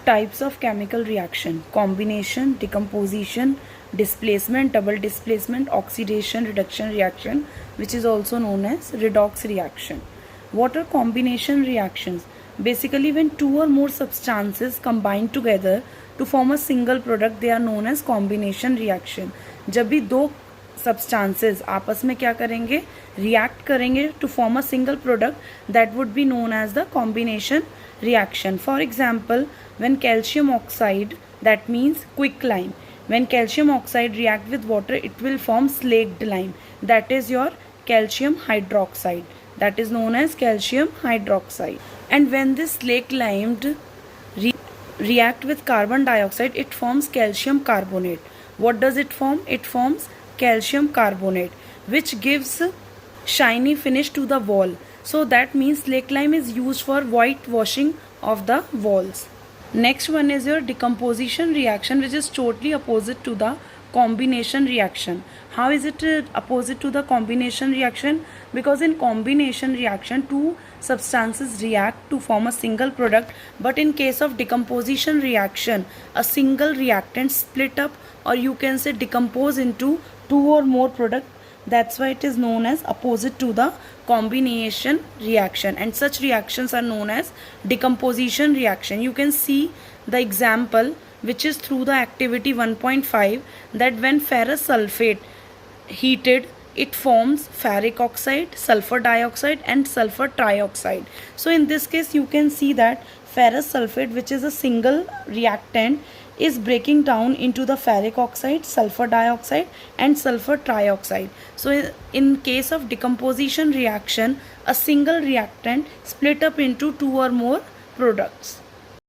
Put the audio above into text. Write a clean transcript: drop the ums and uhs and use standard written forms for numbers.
Types of chemical reaction: combination, decomposition, displacement, double displacement, oxidation reduction reaction, which is also known as redox reaction. What are combination reactions? Basically, when two or more substances combine together to form a single product, they are known as combination reaction. जब भी दो substances आपस में क्या करेंगे, react करेंगे to form a single product, that would be known as the combination reaction. For example, when calcium oxide, that means quicklime, when calcium oxide react with water, it will form slaked lime, that is your calcium hydroxide, that is known as calcium hydroxide. And when this slaked lime react with carbon dioxide, it forms calcium carbonate. What does it form? It forms calcium carbonate, which gives shiny finish to the wall. So that means slaked lime is used for whitewashing of the walls. Next one is your decomposition reaction, which is totally opposite to the combination reaction. How is it opposite to the combination reaction? Because in combination reaction, two substances react to form a single product, but in case of decomposition reaction, a single reactant split up, or you can say decompose into two or more products. That's why it is known as opposite to the combination reaction, and such reactions are known as decomposition reaction. You can see the example, which is through the activity 1.5, that when ferrous sulfate heated, it forms ferric oxide, sulfur dioxide and sulfur trioxide. So in this case you can see that ferrous sulfate, which is a single reactant, is breaking down into the ferric oxide, sulfur dioxide and sulfur trioxide. So in case of decomposition reaction, a single reactant split up into two or more products.